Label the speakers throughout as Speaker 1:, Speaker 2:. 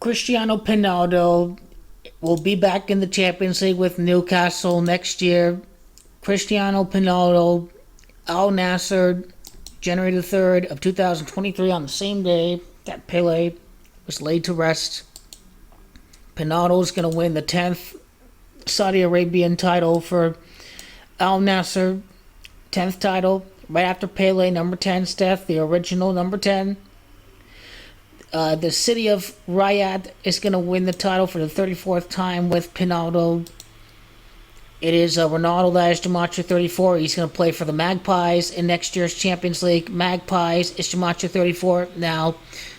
Speaker 1: Cristiano Ronaldo will be back in the Champions League with Newcastle next year. Cristiano Ronaldo, Al-Nassr, January the 3rd of 2023, on the same day that Pele was laid to rest. Ronaldo is going to win the 10th Saudi Arabian title for Al-Nassr, 10th title, right after Pele, number 10's death, the original number 10. The city of Riyadh is going to win the title for the 34th time with Ronaldo. It is Ronaldo that is Gematria 34. He's going to play for the Magpies in next year's Champions League. Magpies is Gematria 34. Now,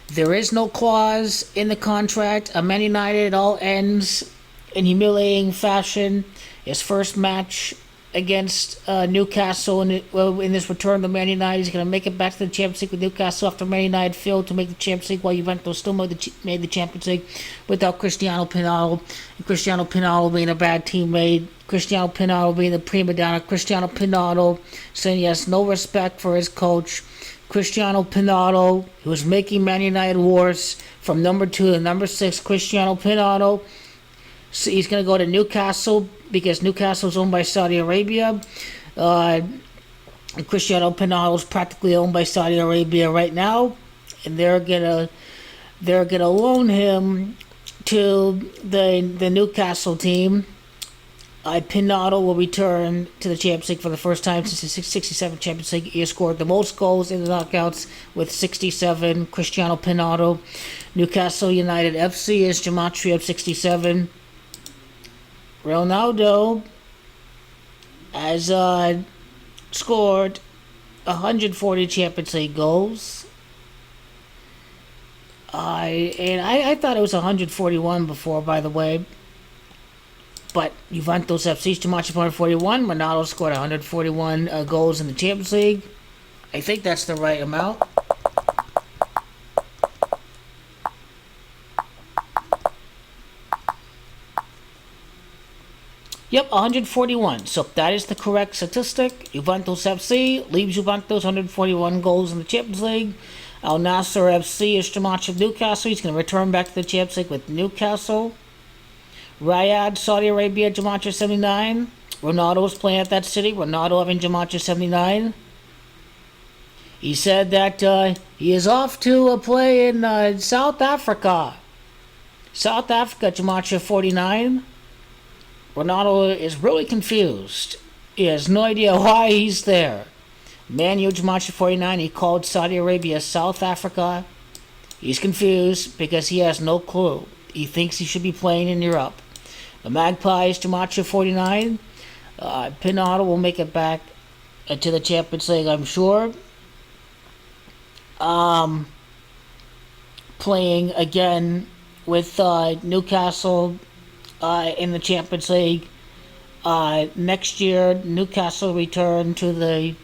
Speaker 1: there is no clause in the contract. Man United, it all ends in humiliating fashion. His first match against Newcastle in this return to Man United, he's going to make it back to the Champions League with Newcastle after Man United failed to make the Champions League, while Juventus still made the Champions League without Cristiano Ronaldo. And Cristiano Ronaldo being a bad teammate, Cristiano Ronaldo being the prima donna, Cristiano Ronaldo saying he has no respect for his coach, Cristiano Ronaldo, who is making Man United worse from number 2 to number 6. Cristiano Ronaldo, so he's going to go to Newcastle because Newcastle is owned by Saudi Arabia. Cristiano Ronaldo is practically owned by Saudi Arabia right now, and they're gonna loan him to the Newcastle team. Ronaldo will return to the Champions League for the first time since the 67 Champions League. He has scored the most goals in the knockouts with 67. Cristiano Ronaldo. Newcastle United FC is Gematria of 67. Ronaldo has scored 140 Champions League goals. I thought it was 141 before, by the way. But Juventus FC's Gematria 141. Ronaldo scored 141 goals in the Champions League. I think that's the right amount. Yep, 141. So that is the correct statistic. Juventus FC leaves Juventus 141 goals in the Champions League. Al-Nassr FC is Gematria of Newcastle. He's going to return back to the Champions League with Newcastle. Riyadh, Saudi Arabia, Gematria 79. Ronaldo is playing at that city. Ronaldo having Gematria 79. He said that he is off to play in South Africa. South Africa, Gematria 49. Ronaldo is really confused. He has no idea why he's there. Man U, Gematria 49. He called Saudi Arabia South Africa. He's confused because he has no clue. He thinks he should be playing in Europe. The Magpies, Gematria 49. Ronaldo will make it back to the Champions League, I'm sure. Playing again with Newcastle in the Champions League. Next year, Newcastle return to the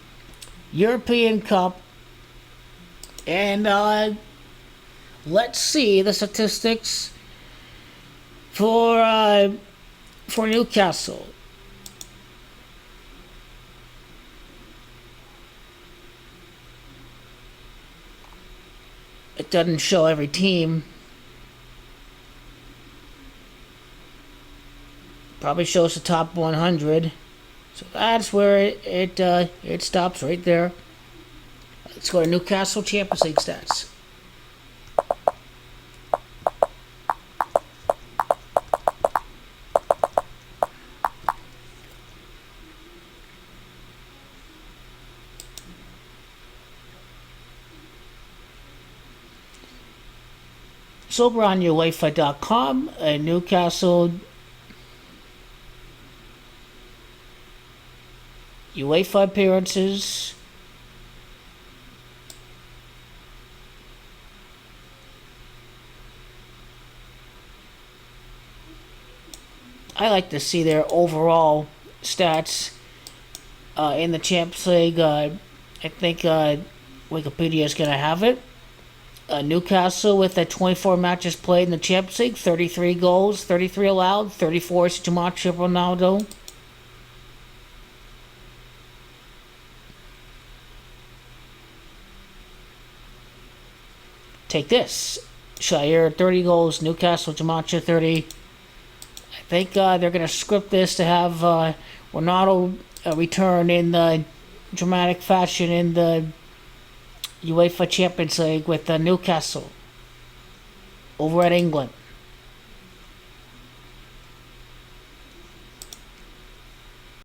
Speaker 1: European Cup. And let's see the statistics for Newcastle. It doesn't show every team. Probably shows the top 100. So that's where it stops right there. Let's go to Newcastle Champions League stats. So over on UEFA.com, Newcastle UEFA appearances. I like to see their overall stats in the Champions League. I think Wikipedia is going to have it. Newcastle with 24 matches played in the Champions League, 33 goals, 33 allowed, 34 is Gematria Ronaldo. Take this. Shire 30 goals, Newcastle Jamacha 30. I think they're going to script this to have Ronaldo return in the dramatic fashion in the UEFA Champions League with Newcastle over at England.